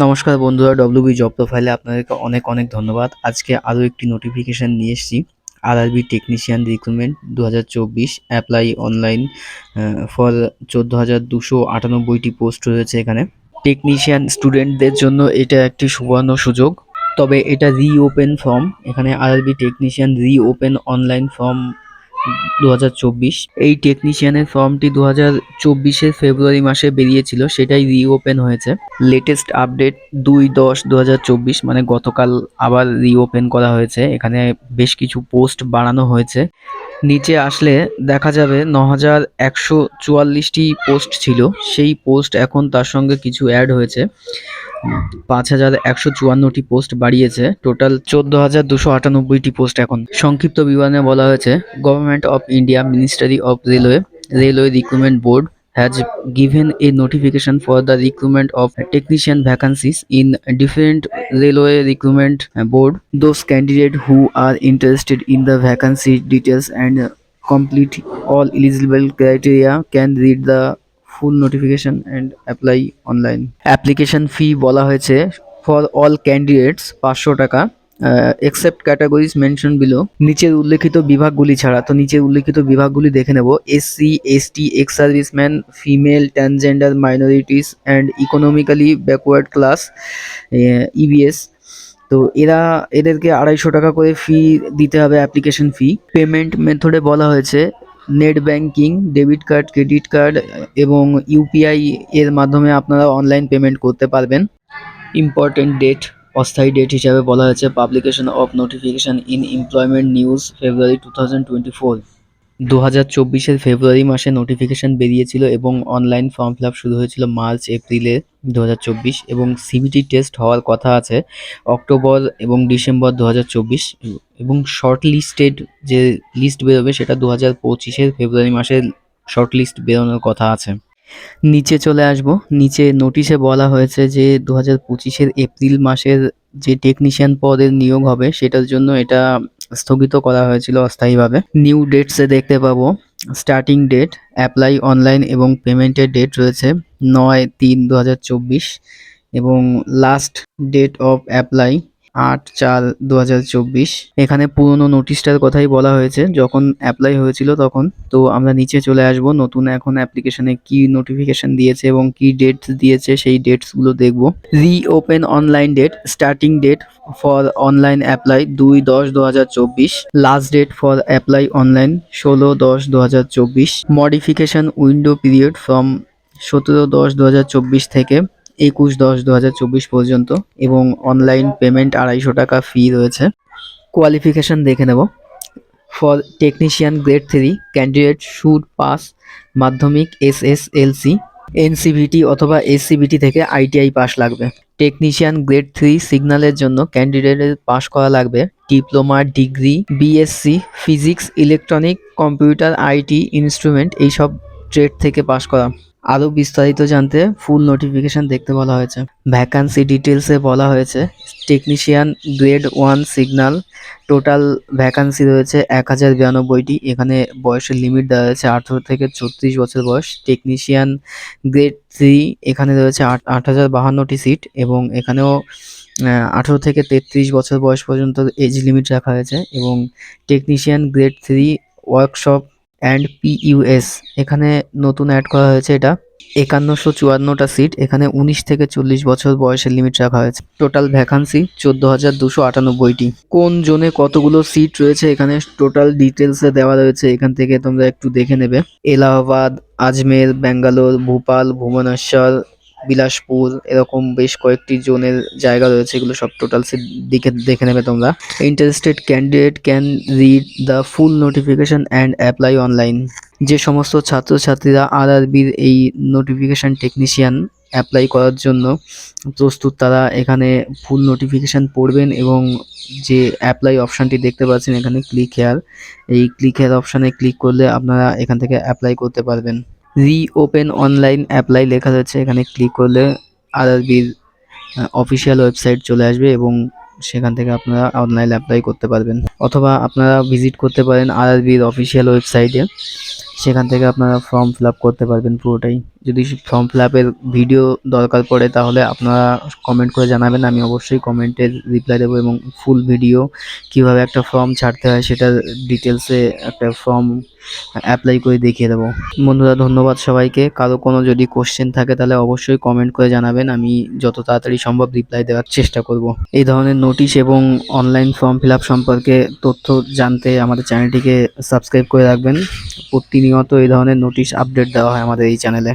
নমস্কার বন্ধুরা, WB job প্রোফাইলে আপনাদেরকে অনেক অনেক ধন্যবাদ। আজকে আরও একটি নোটিফিকেশান নিয়ে এসেছি। RRB technician recruitment 2024 apply online for 14,298টি পোস্ট রয়েছে এখানে। টেকনিশিয়ান স্টুডেন্টদের জন্য এটা একটি সুবর্ণ সুযোগ। তবে এটা রিওপেন ফর্ম, এখানে RRB technician reopen online form 2024। এই টেকনিশিয়ানের ফর্মটি 2024-এর ফেব্রুয়ারি মাসে বেরিয়েছিল, সেটাই রিওপেন হয়েছে। লেটেস্ট আপডেট 2/10/2024, মানে গতকাল আবার রিওপেন করা হয়েছে। এখানে বেশ কিছু পোস্ট বাড়ানো হয়েছে। নিচে আসলে দেখা যাবে 9,144টি পোস্ট ছিল, সেই পোস্ট এখন তার সঙ্গে কিছু অ্যাড হয়েছে। 5,154টি পোস্ট বাড়িয়েছে, টোটাল 14,298টি পোস্ট এখন। সংক্ষিপ্ত বিবরণে বলা হয়েছে, government of India, ministry of railway recruitment board has given a notification for the recruitment of technician vacancies in different railway recruitment board. Those candidates who are interested in the vacancy details and complete all eligible criteria can read the full notification and apply online. Application fee বলা হয়েছে for all candidates 500 টাকা, except categories mentioned below. নিচের উল্লেখিত বিভাগগুলি ছাড়া, তো নিচের উল্লেখিত বিভাগগুলি দেখে নেব। SC, ST, ex serviceman, female, transgender minorities and economically backward class, EBS. তো এদেরকে 250 টাকা করে ফি দিতে হবে, অ্যাপ্লিকেশন ফি। পেমেন্ট মেথডে বলা হয়েছে net banking, debit card, credit card এবং ইউপিআই এর মাধ্যমে আপনারা অনলাইন পেমেন্ট করতে পারবেন। ইম্পর্টেন্ট ডেট, অস্থায়ী ডেট হিসাবে বলা হয়েছে publication of notification in employment news February 2024। 2024-এর ফেব্রুয়ারি মাসে নোটিফিকেশন বেরিয়েছিল এবং অনলাইন ফর্ম ফিল আপ শুরু হয়েছিল মার্চ এপ্রিলে 2024, এবং সিবিটি টেস্ট হওয়ার কথা আছে অক্টোবর এবং ডিসেম্বর 2024, এবং শর্ট লিস্টেড যে লিস্ট বেরোবে সেটা 2025-এর ফেব্রুয়ারি মাসে শর্ট লিস্ট বেরোনোর কথা আছে। নিচে চলে আসব। নিচে নোটিশে বলা হয়েছে যে 2025-এর এপ্রিল মাসের যে টেকনিশিয়ান পদের নিয়োগ হবে সেটার জন্য এটা স্থগিত করা হয়েছিল অস্থায়ীভাবে। নিউ ডেটসে দেখতে পাবো স্টার্টিং ডেট, অ্যাপ্লাই অনলাইন এবং পেমেন্টের ডেট রয়েছে 9/3/2024, এবং লাস্ট ডেট অফ অ্যাপ্লাই 8/4/2024। এখানে পুরনো নোটিশটার কথাই বলা হয়েছে যখন অ্যাপ্লাই হয়েছিল তখন। তো আমরা নিচে চলে আসব, নতুন এখন অ্যাপ্লিকেশনে কি নোটিফিকেশন দিয়েছে এবং কি ডেট দিয়েছে সেই ডেটসগুলো দেখব। Reopen online date, starting date for online apply 2/10/2024, last date for apply online 16/10/2024। Modification window period from 17/10/2024 থেকে 21/10/2024 পর্যন্ত, এবং অনলাইন পেমেন্ট 250 টাকা ফি রয়েছে। কোয়ালিফিকেশন দেখে নেব। For technician grade 3 candidate should pass মাধ্যমিক এসএসএলসি, এনসিভিটি অথবা এসসিভিটি থেকে আইটিআই পাস লাগবে। টেকনিশিয়ান গ্রেড 3 সিগন্যালের জন্য ক্যান্ডিডেটের পাস করা লাগবে diploma, degree, BSc physics, electronic, computer, IT, instrument এইসব ট্রেড থেকে পাস করা। আরও বিস্তারিত জানতে ফুল নোটিফিকেশন দেখতে বলা হয়েছে। ভ্যাকান্সি ডিটেলসে বলা হয়েছে technician grade 1 signal, total vacancy রয়েছে 1092টি। এখানে বয়সের লিমিট দেওয়া হয়েছে 18 থেকে 34 বছর বয়স। টেকনিশিয়ান গ্রেড 3 এখানে রয়েছে 8,052টি সিট, এবং এখানেও 18 থেকে 33 বছর বয়স পর্যন্ত এজ লিমিট রাখা হয়েছে। এবং টেকনিশিয়ান গ্রেড 3 ওয়ার্কশপ অ্যান্ড পিইউএস এখানে নতুন অ্যাড করা হয়েছে, এটা 5154টা সিট, এখানে 19 থেকে 40 বছর বয়সের লিমিট রাখা হয়েছে। টোটাল ভ্যাকান্সি 14,298টি। কোন জোনে কতগুলো সিট রয়েছে এখানে টোটাল ডিটেলসে দেওয়া রয়েছে, এখান থেকে তোমরা একটু দেখে নেবে। এলাহাবাদ, আজমের, ব্যাঙ্গালোর, ভোপাল, ভুবনেশ্বর, বিলাসপুর, এরকম বেশ কয়েকটি জোনের জায়গা রয়েছে, এগুলো সব টোটাল সিট দেখে নেবে তোমরা। Interested candidate can read the full notification and apply online. যে সমস্ত ছাত্রছাত্রীরা আরআরবির এই নোটিফিকেশান টেকনিশিয়ান অ্যাপ্লাই করার জন্য প্রস্তুত, তারা এখানে ফুল নোটিফিকেশান পড়বেন এবং যে অ্যাপ্লাই অপশানটি দেখতে পাচ্ছেন এখানে ক্লিক হেয়ার, এই ক্লিক হেয়ার অপশানে ক্লিক করলে আপনারা এখান থেকে অ্যাপ্লাই করতে পারবেন। রিওপেন অনলাইন অ্যাপ্লাই লেখা রয়েছে, এখানে ক্লিক করলে আরআরবির অফিসিয়াল ওয়েবসাইট চলে আসবে এবং সেখান থেকে আপনারা অনলাইন অ্যাপ্লাই করতে পারবেন, অথবা আপনারা ভিজিট করতে পারেন আরআরবির অফিসিয়াল ওয়েবসাইটে, সেখান থেকে আপনারা ফর্ম ফিল আপ করতে পারবেন পুরোটাই। যদি ফর্ম ফিল আপের ভিডিও দরকার পড়ে তাহলে আপনারা কমেন্ট করে জানাবেন, আমি অবশ্যই কমেন্টের রিপ্লাই দেবো এবং ফুল ভিডিও কীভাবে একটা ফর্ম ছাড়তে হয় সেটার ডিটেলসে একটা ফর্ম অ্যাপ্লাই করে দেখিয়ে দেবো। বন্ধুরা ধন্যবাদ সবাইকে। কারো কোনো যদি কোশ্চেন থাকে তাহলে অবশ্যই কমেন্ট করে জানাবেন, আমি যত তাড়াতাড়ি সম্ভব রিপ্লাই দেওয়ার চেষ্টা করব। এই ধরনের নোটিশ এবং অনলাইন ফর্ম ফিল আপ সম্পর্কে তথ্য জানতে আমাদের চ্যানেলটিকে সাবস্ক্রাইব করে রাখবেন। প্রতিনিয়ত এই ধরনের নোটিশ আপডেট দেওয়া হয় আমাদের এই চ্যানেলে।